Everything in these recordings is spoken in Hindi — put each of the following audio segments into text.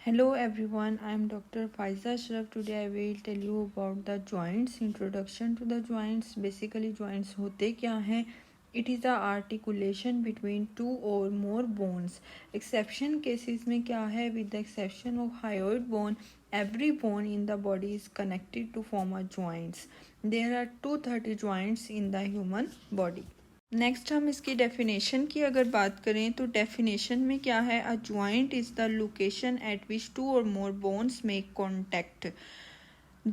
Hello everyone, I am Dr. Faiza Ashraf. Today I will tell you about the joints. Introduction to the joints. Basically joints होते क्या हैं? It is the articulation between two or more bones. Exception cases में क्या है? With the exception of hyoid bone, every bone in the body is connected to form a joints. There are 230 joints in the human body. Next हम इसकी डेफिनेशन की अगर बात करें तो डेफिनेशन में क्या है? A joint is the location at which two or more bones make contact.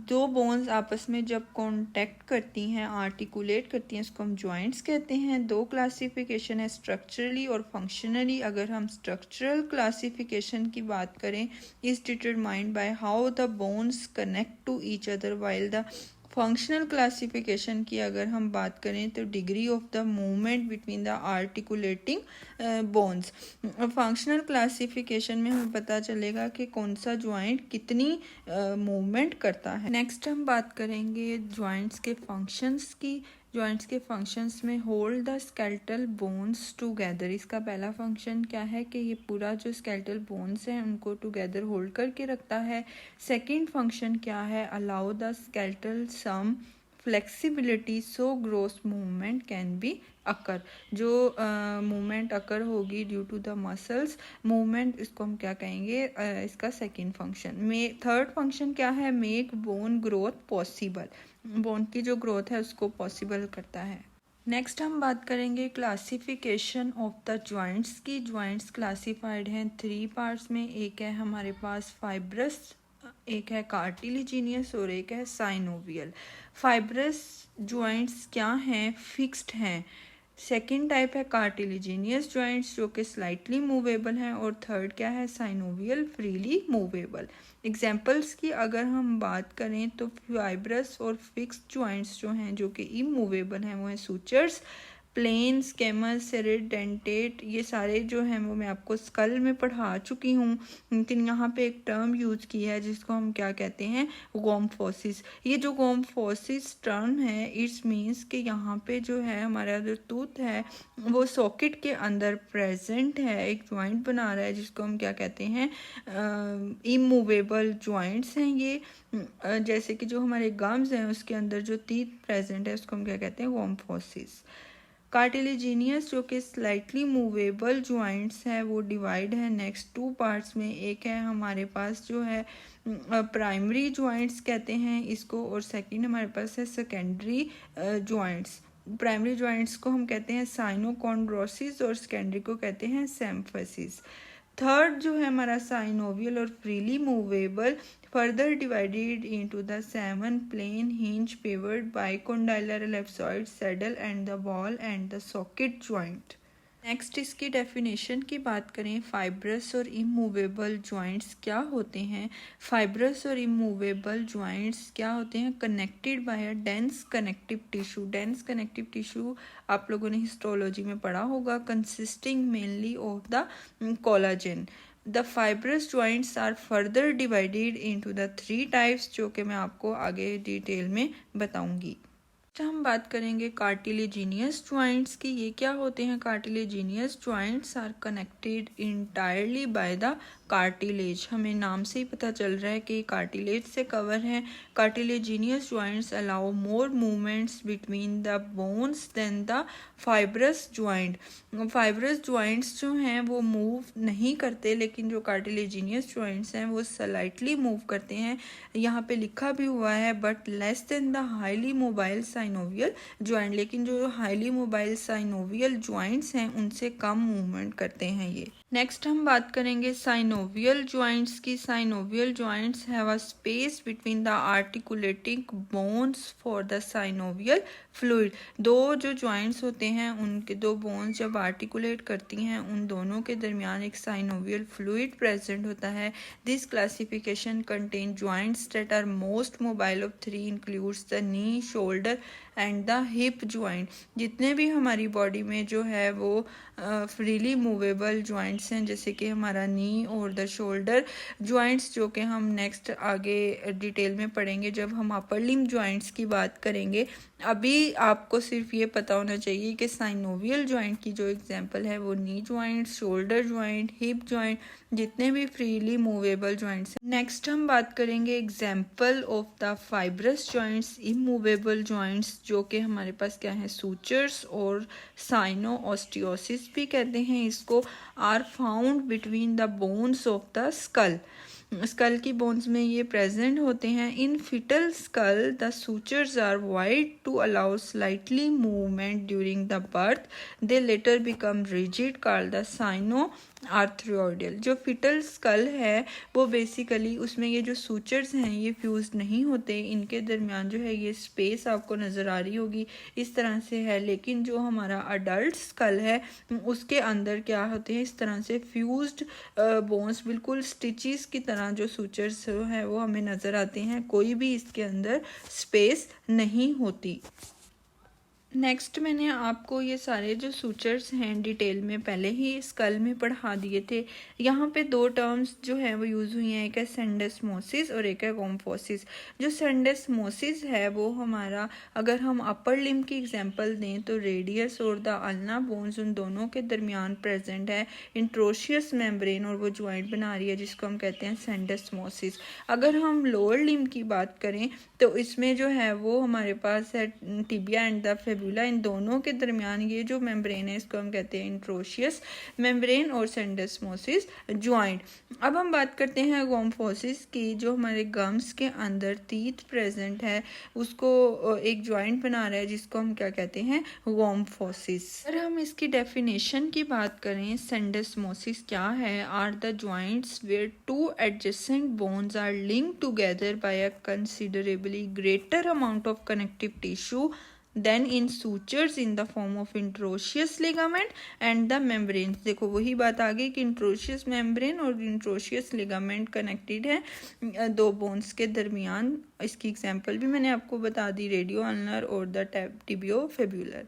दो बोन्स आपस में जब कॉन्टैक्ट करती हैं, आर्टिकुलेट करती हैं, इसको हम जॉइंट्स कहते हैं। दो क्लासिफिकेशन है, स्ट्रक्चरली और फंक्शनली। अगर हम स्ट्रक्चरल क्लासिफिकेशन की बात करें, is determined by how the bones connect to each other, while the functional classification की अगर हम बात करें तो degree of the movement between the articulating bones. Functional classification में हमें पता चलेगा कि कौन सा जॉइंट कितनी मूवमेंट करता है। नेक्स्ट हम बात करेंगे जॉइंट्स के फंक्शंस की। जॉइंट्स के फंक्शंस में hold the skeletal bones together. इसका पहला फंक्शन क्या है कि ये पूरा जो स्केलेटल बोन्स हैं उनको टुगेदर होल्ड करके रखता है। सेकंड फंक्शन क्या है? Allow the skeletal some flexibility so gross movement can be occur. जो मूवमेंट अकर होगी due to the muscles movement, इसको हम क्या कहेंगे? इसका सेकंड फंक्शन में। थर्ड फंक्शन क्या है? Make bone growth possible. Bone की जो ग्रोथ है उसको पॉसिबल करता है। नेक्स्ट हम बात करेंगे क्लासिफिकेशन ऑफ द जॉइंट्स की। जॉइंट्स क्लासिफाइड हैं 3 पार्ट्स में। एक है हमारे पास फाइब्रस, एक है कार्टिलिजीनियस और एक है साइनोवियल। फाइब्रस जॉइंट्स क्या हैं? फिक्स्ड हैं। सेकेंड टाइप है कार्टिलिजीनियस जॉइंट्स जो कि स्लाइटली मूवेबल हैं। और थर्ड क्या है? Synovial, freely movable. एग्जाम्पल्स की अगर हम बात करें तो फाइब्रस और फिक्स्ड जॉइंट्स जो हैं जो कि इमूवेबल हैं वो हैं सूचर्स, प्लेन, स्केमस, सेरेट, डेंटेट। ये सारे जो हैं वो मैं आपको स्कल में पढ़ा चुकी हूँ, लेकिन यहाँ पे एक टर्म यूज की है जिसको हम क्या कहते हैं? गोम्फोसिस। ये जो गोम्फोसिस टर्म है, इट्स मीन्स कि यहाँ पे जो है हमारा जो टूथ है वो सॉकेट के अंदर प्रेजेंट है, एक जॉइंट बना रहा है जिसको हम क्या कहते हैं? इमूवेबल जॉइंट्स हैं ये। जैसे कि जो हमारे गम्स हैं उसके अंदर जो टीथ प्रेजेंट है उसको हम क्या कहते हैं? गोम्फोसिस। कार्टिलेजिनियस जो कि स्लाइटली मूवेबल जॉइंट्स है वो डिवाइड है नेक्स्ट 2 पार्ट्स में। एक है हमारे पास जो है प्राइमरी जॉइंट्स कहते हैं इसको, और सेकंड हमारे पास है सेकेंडरी जॉइंट्स। प्राइमरी जॉइंट्स को हम कहते हैं साइनोकॉन्ड्रोसिस और सेकेंडरी को कहते हैं सिम्फिसिस। थर्ड जो है हमारा साइनोवियल और freely movable, further divided into the 7 plain hinge pivoted bicondylar ellipsoid saddle and the ball and the socket joint। Next इसकी डेफिनेशन की बात करें, फाइब्रस और इमूवेबल जॉइंट्स क्या होते हैं? फाइब्रस और इमूवेबल जॉइंट्स क्या होते हैं? Connected by a dense connective tissue. Dense connective tissue आप लोगों ने हिस्टोलॉजी में पढ़ा होगा, consisting mainly of the collagen. The fibrous joints are further divided into the 3 types जो कि मैं आपको आगे डिटेल में बताऊंगी। हम बात करेंगे कार्टिलेजिनियस जॉइंट्स की। ये क्या होते हैं? Cartilaginous joints are connected entirely by the cartilage. हमें नाम से ही पता चल रहा है कि कार्टिलेज से कवर है। Cartilaginous joints allow more movements between the bones than the fibrous joint. Fibrous joints जो हैं वो मूव नहीं करते, लेकिन जो कार्टिलेजिनियस जॉइंट्स हैं वो स्लाइटली मूव करते हैं। यहाँ पे लिखा भी हुआ है but less than the highly mobile synovial joint, लेकिन जो हाईली मोबाइल साइनोवियल जॉइंट्स हैं उनसे कम मूवमेंट करते हैं ये। नेक्स्ट हम बात करेंगे साइनोवियल जॉइंट्स की। Synovial joints have a space between the articulating bones for the synovial fluid. दो जो जॉइंट्स होते हैं उनके दो बोन्स जब आर्टिकुलेट करती हैं उन दोनों के दरमियान एक साइनोवियल फ्लूइड प्रेजेंट होता है। This classification contain joints that are most mobile of 3 includes the knee, shoulder and the hip joint. जितने भी हमारी बॉडी में जो है वो फ्रीली मूवेबल जॉइंट्स हैं, जैसे कि हमारा नी और द शोल्डर जॉइंट्स, जो कि हम नेक्स्ट आगे डिटेल में पढ़ेंगे जब हम अपर लिम्ब जॉइंट्स की बात करेंगे। अभी आपको सिर्फ ये पता होना चाहिए कि साइनोवियल जॉइंट की जो एग्जांपल है वो knee joint, shoulder joint, hip joint, जितने भी फ्रीली मूवेबल जॉइंट्स हैं। नेक्स्ट हम बात करेंगे example of the fibrous joints, immovable joints, जो कि हमारे पास क्या है, सूचर्स और साइनो ऑस्टियोसिस भी कहते हैं इसको, are found between the bones of the skull. Skull की बोन्स में ये प्रेजेंट होते हैं। In fetal skull the sutures are wide to allow slightly movement during the birth, they later become rigid, called the synarthroidal. जो फिटल स्कल है वो बेसिकली उसमें ये जो सूचर्स हैं ये फ्यूज नहीं होते, इनके दरमियान जो है ये स्पेस आपको नज़र आ रही होगी इस तरह से है। लेकिन जो हमारा अडल्ट स्कल है उसके अंदर क्या होते हैं, इस तरह से फ्यूज्ड बोन्स, बिल्कुल स्टिचेस की तरह जो सूचर्स है वो हमें नज़र आते हैं, कोई भी इसके अंदर स्पेस नहीं होती। नेक्स्ट मैंने आपको ये सारे जो सूचर्स हैं डिटेल में पहले ही स्कल में पढ़ा दिए थे। यहाँ पे दो टर्म्स जो हैं वो यूज़ हुई हैं, एक है सेंडेस्मोसिस और एक है गोम्फोसिस। जो सेंडेस्मोसिस है वो हमारा, अगर हम अपर लिम्ब की एग्जांपल दें तो रेडियस और द अल्ना बोन्स उन दोनों के दरमियान प्रेजेंट है इंट्रोशियस मेम्ब्रेन और वो ज्वाइंट बना रही है जिसको हम कहते हैं सेंडेस्मोसिस। अगर हम लोअर लिम्ब की बात करें तो इसमें जो है वो हमारे पास है टिबिया एंड द फेबुला, इन दोनों के दरमियान ये जो मेम्ब्रेन है इसको हम कहते हैं इंट्रोशियस मेम्ब्रेन और सेंडेस्मोसिस ज्वाइंट। अब हम बात करते हैं गोम्फोसिस की। जो हमारे गम्स के अंदर टीथ प्रेजेंट है उसको एक ज्वाइंट बना रहा है जिसको हम क्या कहते हैं, गोम्फोसिस। अगर हम इसकी डेफिनेशन की बात करें, सेंडेस्मोसिस क्या है, are the joints where two adjacent bones are linked together by a considerably greater amount of connective tissue then in sutures in the form of introitious ligament and the membranes। देखो वही बात आ गई कि introitious membrane और introitious ligament कनेक्टेड है दो बोन्स के दरमियान। इसकी एग्जांपल भी मैंने आपको बता दी, रेडियो अल्नर और द टिबियो फेब्युलर।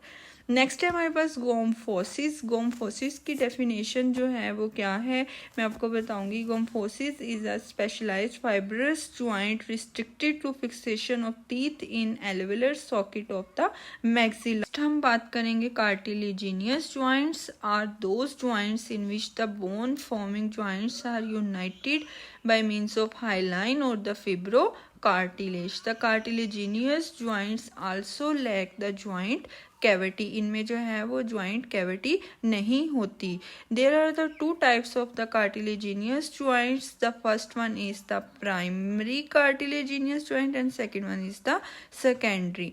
नेक्स्ट है हमारे पास गोम्फोसिस। गोम्फोसिस की डेफिनेशन जो है वो क्या है मैं आपको बताऊंगी। Gomphosis is a specialised fibrous joint restricted to fixation of teeth in alveolar socket of the maxilla. हम बात करेंगे cartilaginous joints are those joints in which the bone forming joints are united by means of hyaline or the fibrocartilage। The cartilaginous joints also lack the joint cavity। इनमें जो है वो joint cavity नहीं होती। There are the two types of the cartilaginous joints। The first one is the primary cartilaginous joint and second one is the secondary।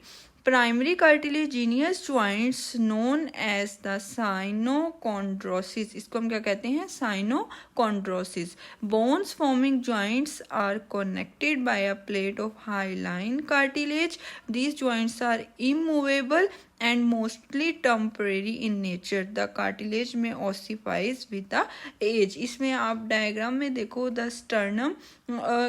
Primary cartilaginous joints known as the साइनोकॉन्ड्रोसिस, इसको हम क्या कहते हैं, synchondrosis. Bones forming joints are connected by a plate of hyaline cartilage। These joints are immovable and mostly temporary in nature। The cartilage may ossifies with the age। इसमें आप डायग्राम में देखो द स्टर्नम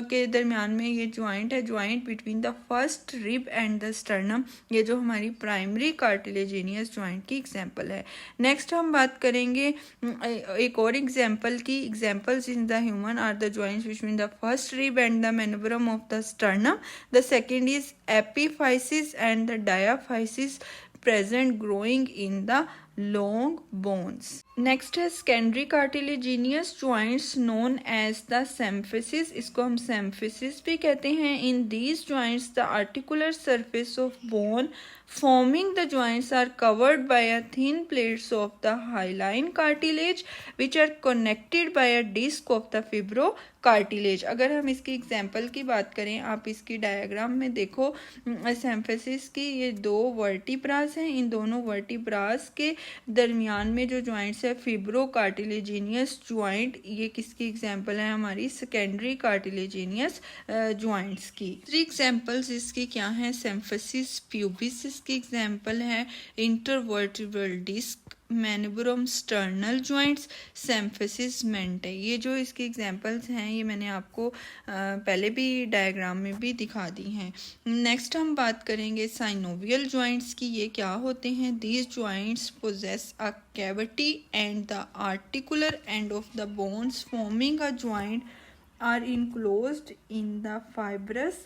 के दरमियान में ये ज्वाइंट है, joint between the first rib and the sternum, ये जो हमारी प्राइमरी कार्टिलेजिनियस ज्वाइंट की एग्जांपल है। नेक्स्ट हम बात करेंगे एक और एग्जांपल की। Examples in the human are the joints between the first rib and the manubrium of the sternum. The second is epiphysis and the diaphysis present growing in the long bones। Next है secondary cartilaginous joints known as the symphysis। इसको हम symphysis भी कहते हैं। In these joints the articular surface of bone forming the joints are covered by a thin plates of the hyaline cartilage which are connected by a disc of the fibrocartilage। अगर हम इसकी एग्जांपल की बात करें, आप इसकी डायग्राम में देखो सिम्फिसिस की ये दो वर्टिब्रास हैं, इन दोनों वर्टिब्रास के दरमियान में जो ज्वाइंट्स है फिब्रो कार्टिलेजिनियस ज्वाइंट, ये किसकी एग्जांपल है, हमारी सेकेंडरी कार्टिलेजिनियस ज्वाइंट्स की। थ्री एग्जांपल्स इसकी क्या हैं, सिम्फिसिस प्यूबिस की एग्जांपल है, intervertebral disc manubrium sternal joints, symphysis menti. ये जो इसके एग्जांपल्स हैं ये मैंने आपको पहले भी डायग्राम में भी दिखा दी हैं। नेक्स्ट हम बात करेंगे साइनोवियल जॉइंट्स की। ये क्या होते हैं? These joints possess a cavity and the articular end of the bones forming a joint are enclosed in the fibrous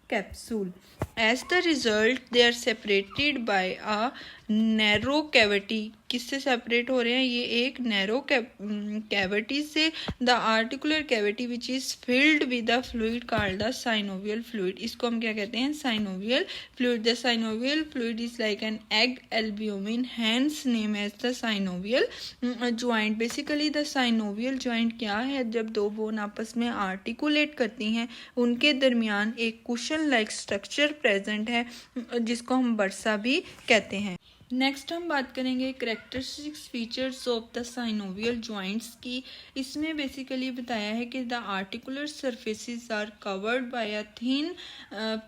capsule. As the result, they are separated by a narrow cavity. किससे सेपरेट हो रहे हैं? ये एक नैरो कैविटी से, the articular cavity which is filled with the fluid called the synovial fluid. इसको हम क्या कहते हैं? Synovial fluid. The synovial fluid is like an egg albumin, hence name as the synovial joint. Basically the synovial joint क्या है? जब दो बोन आपस में आर्टिकुलेट करती हैं उनके दरमियान एक कुशन लाइक स्ट्रक्चर प्रेजेंट है जिसको हम बर्सा भी कहते हैं। नेक्स्ट हम बात करेंगे characteristics features of the synovial joints की। इसमें बेसिकली बताया है कि the articular surfaces are covered by a thin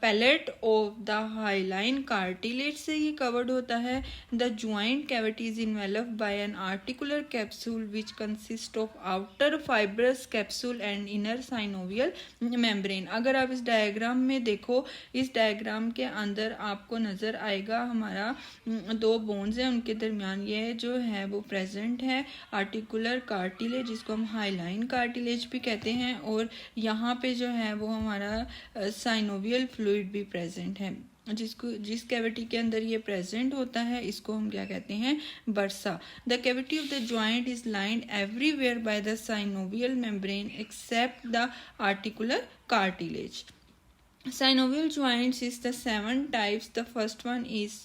pellet of the hyaline cartilage से ये कवर्ड होता है। The joint cavity is enveloped by an articular capsule which consist of outer fibrous capsule and inner synovial membrane. अगर आप इस डायग्राम में देखो, इस डायग्राम के अंदर आपको नज़र आएगा हमारा दो बोन्स हैं, उनके दरमियान ये जो है वो प्रेजेंट है आर्टिकुलर कार्टिलेज जिसको हम हाइलाइन कार्टिलेज भी कहते हैं, और यहाँ पे जो है वो हमारा साइनोवियल फ्लूइड भी प्रेजेंट है। जिस कैविटी के अंदर ये प्रेजेंट होता है इसको हम क्या कहते हैं? Bursa. The cavity of the joint is lined everywhere by the synovial membrane except the articular cartilage. Synovial joints is the 7 types. The first one is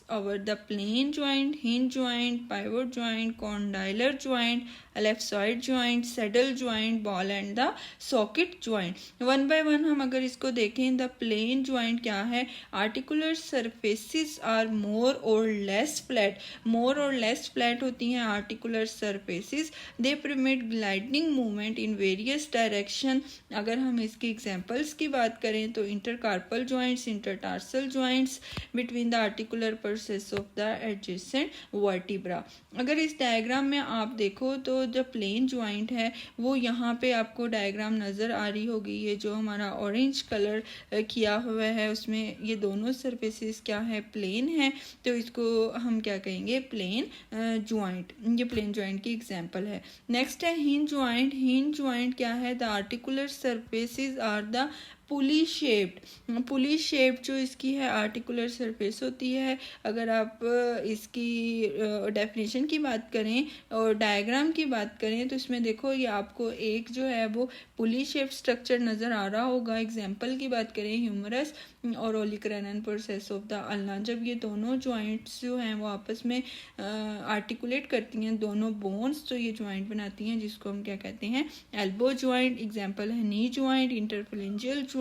the plane joint, hinge joint, pivot joint, condylar joint, ellipsoid joint, saddle joint, ball and the socket joint. One by one हम अगर इसको देखें, the plane joint क्या है? Articular surfaces are more or less flat. More or less flat होती हैं articular surfaces. They permit gliding movement in various direction. अगर हम इसके examples की बात करें तो intercarpal joints, intertarsal joints between the articular process of the adjacent vertebra. अगर इस डायग्राम में आप देखो तो जो प्लेन ज्वाइंट है वो यहाँ पे आपको डायग्राम नज़र आ रही होगी। ये जो हमारा ऑरेंज कलर किया हुआ है उसमें ये दोनों सरफेसेस क्या है? प्लेन है, तो इसको हम क्या कहेंगे? Plane joint. ये प्लेन ज्वाइंट की एग्जांपल है। नेक्स्ट है हिंज ज्वाइंट। हिंज ज्वाइंट क्या है? The articular surfaces are the pulley shaped. Pulley shape जो इसकी है आर्टिकुलर सरफेस होती है। अगर आप इसकी डेफिनेशन की बात करें और डायग्राम की बात करें तो इसमें देखो ये आपको एक जो है वो पुली शेप स्ट्रक्चर नज़र आ रहा होगा। एग्जाम्पल की बात करें ह्यूमरस और ओलिकरेनन प्रोसेस ऑफ द अल्ना, जब ये दोनों जॉइंट्स जो हैं वो आपस में आर्टिकुलेट करती हैं दोनों बोन्स, तो ये जॉइंट बनाती हैं जिसको हम क्या कहते हैं? Elbow joint. एग्जाम्पल है knee joint, interphalangeal joint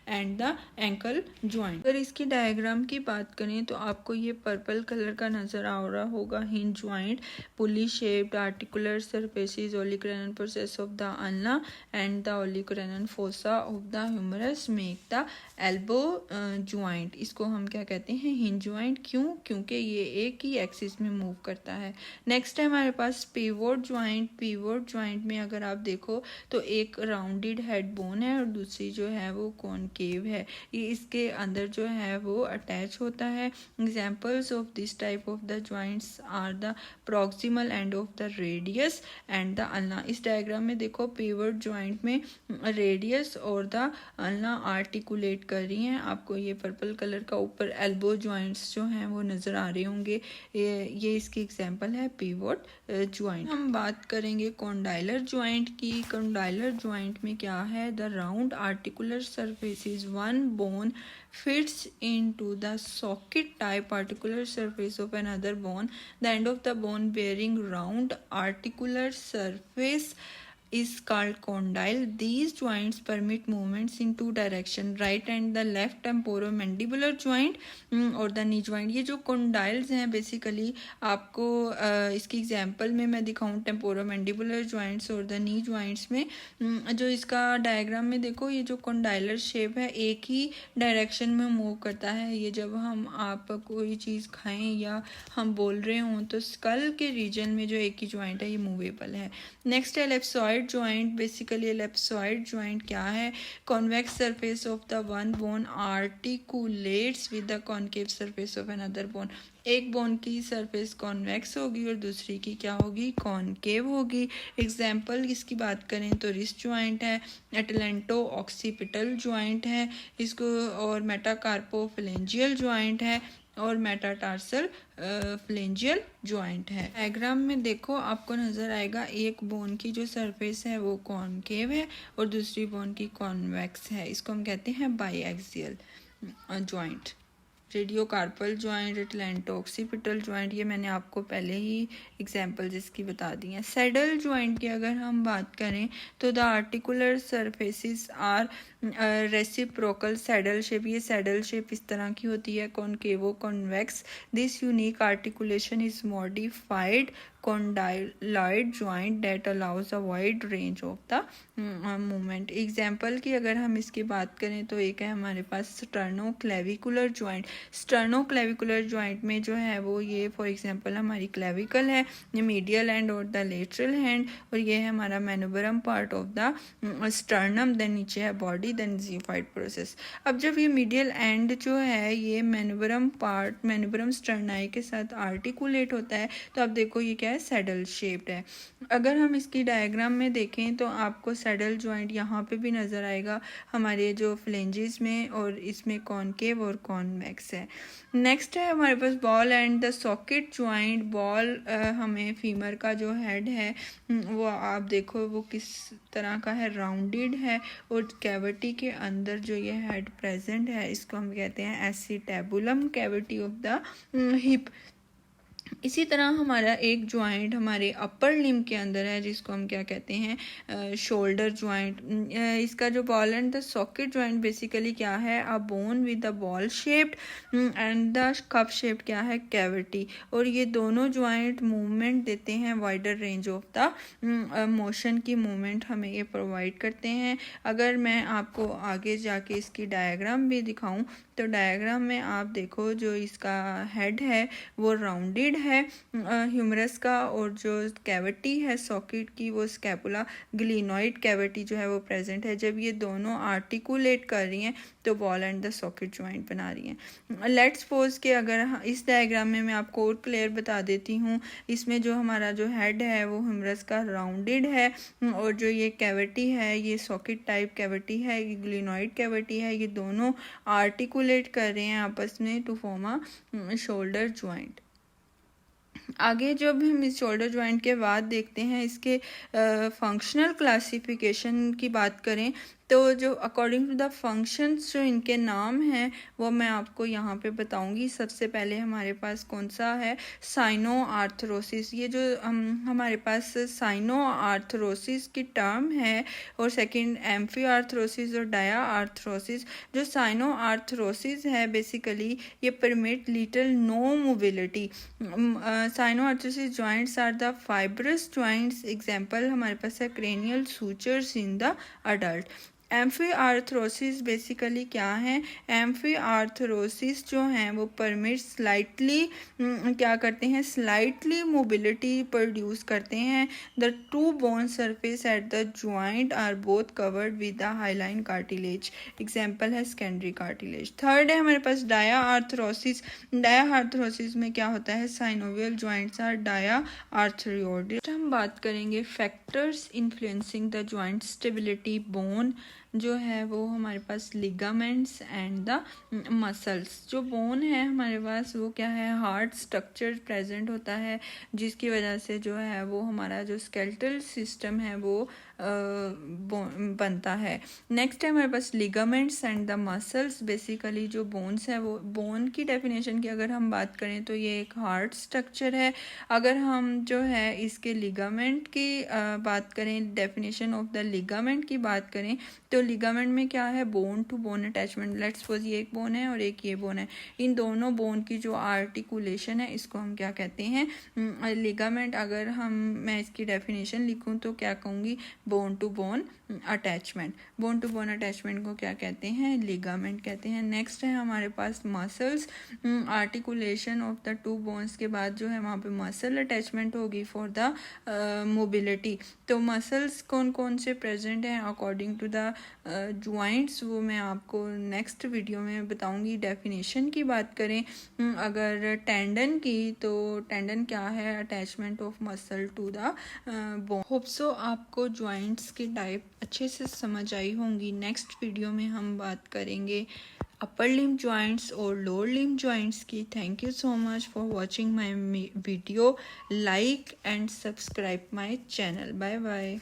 and the ankle joint. अगर इसकी डायग्राम की बात करें तो आपको ये पर्पल कलर का नज़र आ रहा होगा। Hinge joint, pulley shaped articular surfaces, olecranon process of the ulna and the olecranon fossa of the humerus make the elbow joint. इसको हम क्या कहते हैं? Hinge joint. क्यों? क्योंकि ये एक ही एक्सिस में मूव करता है। नेक्स्ट है हमारे पास पिवोट जॉइंट। पिवोट जॉइंट में अगर आप देखो तो एक राउंडेड हेड बोन है और दूसरी जो है वो कॉनकेव है। ये इसके अंदर जो है वो अटैच होता है। Examples of this type of the joints are the proximal end of the radius and the ulna. इस डायग्राम में देखो पिवोट जॉइंट में रेडियस और द अल्ना आर्टिकुलेट कर रही हैं। आपको ये पर्पल कलर का ऊपर एल्बो जॉइंट्स जो हैं वो नज़र आ रहे होंगे। ये इसकी एग्जांपल है पिवोट जॉइंट। हम बात करेंगे कॉन्डाइलर जॉइंट की। कॉन्डाइलर जॉइंट में क्या है? The round articular surfaces one bone fits into the socket type articular surface of another bone. The end of the bone bearing round articular surface is called condyle. These joints permit movements in two direction, right and the left temporomandibular joint और the knee joint. ये जो condyles हैं बेसिकली आपको इसकी एग्जांपल में मैं दिखाऊं टेम्पोरोमैंडिबुलर जॉइंट्स और द नी जॉइंट्स में, जो इसका डायग्राम में देखो ये जो कंडाइलर शेप है एक ही डायरेक्शन में मूव करता है. ये जब हम आप कोई चीज़ खाएं या हम बोल रहे हों तो स्कल के रीजन में जो एक ही जॉइंट है ये मूवेबल है. नेक्स्ट है ellipsoid joint. Basically ellipsoid joint क्या है? Convex surface of the one bone articulates with the concave surface of another bone. एक बोन की सरफेस कॉन्वेक्स होगी और दूसरी की क्या होगी? कॉन्केव होगी. एग्जाम्पल इसकी बात करें तो रिस्ट जॉइंट है, एटलेंटो ऑक्सीपिटल जॉइंट है इसको, और मेटाकार्पोफिलेंजियल जॉइंट है और मेटाटार्सल फ्लेंजियल जॉइंट है. डायग्राम में देखो आपको नज़र आएगा एक बोन की जो सरफेस है वो कॉन्केव है और दूसरी बोन की कॉन्वेक्स है. इसको हम कहते हैं बाईएक्सियल joint. रेडियोकार्पल joint, atlanto occipital joint, ये मैंने आपको पहले ही एग्जांपल्स इसकी बता दी हैं. सैडल जॉइंट की अगर हम बात करें तो the articular surfaces are reciprocal saddle shape. ये सैडल शेप इस तरह की होती है, concavo convex. This unique articulation is modified condyloid joint that allows a wide range of the movement. Example की अगर हम इसकी बात करें तो एक है हमारे पास स्टर्नोक्लेविकुलर जॉइंट. स्टर्नोक्लेविकुलर जॉइंट में जो है वो ये फॉर एग्जांपल हमारी क्लेविकल है, ये मीडियल एंड और द लेटरल हैंड, और ये है हमारा manubrium part of the sternum. Then नीचे है बॉडी, देन ज़ियोफाइड प्रोसेस. अब जब ये मीडियल एंड जो है ये मैनुबरम पार्ट मैनुबरम स्टर्नाई के साथ आर्टिकुलेट होता है तो अब देखो ये क्या है? सैडल शेप्ड है. अगर हम इसकी डायग्राम में देखें तो आपको सैडल जॉइंट यहाँ पे भी नज़र आएगा हमारे जो फ्लेंजेस में, और इसमें कॉन्केव और कॉन्वेक्स है. नेक्स्ट है हमारे पास ball and the socket joint. Ball हमें फीमर का जो हेड है वो आप देखो वो किस तरह का है? राउंडेड है, और कैविटी के अंदर जो ये हेड प्रेजेंट है इसको हम कहते हैं acetabulum cavity of the hip. इसी तरह हमारा एक जॉइंट हमारे अपर लिम्ब के अंदर है जिसको हम क्या कहते हैं? Shoulder joint. इसका जो ball and the socket joint basically क्या है? A bone with the ball shaped and the cup shaped क्या है? कैविटी. और ये दोनों जॉइंट मूवमेंट देते हैं, wider range of the motion की मूवमेंट हमें ये प्रोवाइड करते हैं. अगर मैं आपको आगे जाके इसकी डायग्राम भी दिखाऊं तो डायग्राम में आप देखो जो इसका हेड है वो राउंडेड है ह्यूमरस का, और जो कैविटी है सॉकेट की वो स्कैपुला ग्लिनॉइड कैविटी जो है वो प्रेजेंट है. जब ये दोनों आर्टिकुलेट कर रही हैं तो ball and the socket joint बना रही हैं. लेट्स सपोज कि अगर इस डायग्राम में मैं आपको और क्लियर बता देती हूँ, इसमें जो हमारा जो हेड है वो ह्यूमरस का राउंडेड है, और जो ये कैविटी है ये सॉकेट टाइप कैविटी है, ये ग्लिनॉइड कैविटी है. ये दोनों आर्टिकुलेट कर रहे हैं आपस में to form a shoulder joint. आगे जब हम इस शोल्डर जॉइंट के बाद देखते हैं इसके फंक्शनल क्लासिफिकेशन की बात करें तो जो अकॉर्डिंग टू द फंक्शंस जो इनके नाम हैं वो मैं आपको यहाँ पे बताऊँगी. सबसे पहले हमारे पास कौन सा है? साइनो आर्थरोसिस. ये जो हमारे पास साइनो आर्थरोसिस की टर्म है, और सेकंड एम्फी आर्थरोसिस और डाया आर्थरोसिस. जो साइनो आर्थरोसिस है बेसिकली ये permit little no mobility. Synarthrosis joints are the fibrous joints. Example हमारे पास है cranial sutures in the adult. Amphiarthrosis basically क्या है? एम्फी आर्थरोसिस जो हैं वो परमिट स्लाइटली क्या करते हैं? स्लाइटली मोबिलिटी प्रोड्यूस करते हैं. The two bone surface at the joint are both covered with the hyaline cartilage. Example है सेकेंडरी कार्टिलेज. थर्ड है हमारे पास डाया आर्थरोसिस. डाया आर्थरोसिस में क्या होता है? Synovial joints are diarthroid. हम बात करेंगे factors influencing the joint stability. Bone जो है वो हमारे पास लिगामेंट्स एंड द मसल्स. जो बोन है हमारे पास वो क्या है? हार्ड स्ट्रक्चर प्रेजेंट होता है जिसकी वजह से जो है वो हमारा जो स्केलेटल सिस्टम है वो बनता है। नेक्स्ट है हमारे पास ligaments and the muscles. Basically जो बोन्स है वो बोन की डेफिनेशन की अगर हम बात करें तो ये एक हार्ड स्ट्रक्चर है। अगर हम जो है इसके लिगामेंट की बात करें, डेफिनेशन ऑफ द लिगामेंट की बात करें तो लिगामेंट में क्या है, bone to bone attachment. Let's suppose ये एक बोन है और एक ये बोन है, इन दोनों बोन की जो आर्टिकुलेशन है इसको हम क्या कहते हैं, लिगामेंट। अगर मैं इसकी डेफिनेशन लिखूं तो क्या कहूँगी, bone to bone attachment. Bone to bone attachment को क्या कहते हैं, लिगामेंट कहते हैं। नेक्स्ट है हमारे पास muscles. Articulation of the two bones के बाद जो है वहाँ पे मसल अटैचमेंट होगी फॉर द मोबिलिटी। तो मसल्स कौन कौन से प्रेजेंट हैं अकॉर्डिंग टू द जॉइंट्स, वो मैं आपको नेक्स्ट वीडियो में बताऊंगी। डेफिनेशन की बात करें अगर टेंडन की, तो टेंडन क्या है, attachment of muscle to the bone. Hope so आपको जॉइंट्स की टाइप अच्छे से समझ आई होंगी। नेक्स्ट वीडियो में हम बात करेंगे अपर लिम्ब जॉइंट्स और लोअर लिम्ब जॉइंट्स की। Thank you so much for watching my video. Like and subscribe my channel. Bye bye.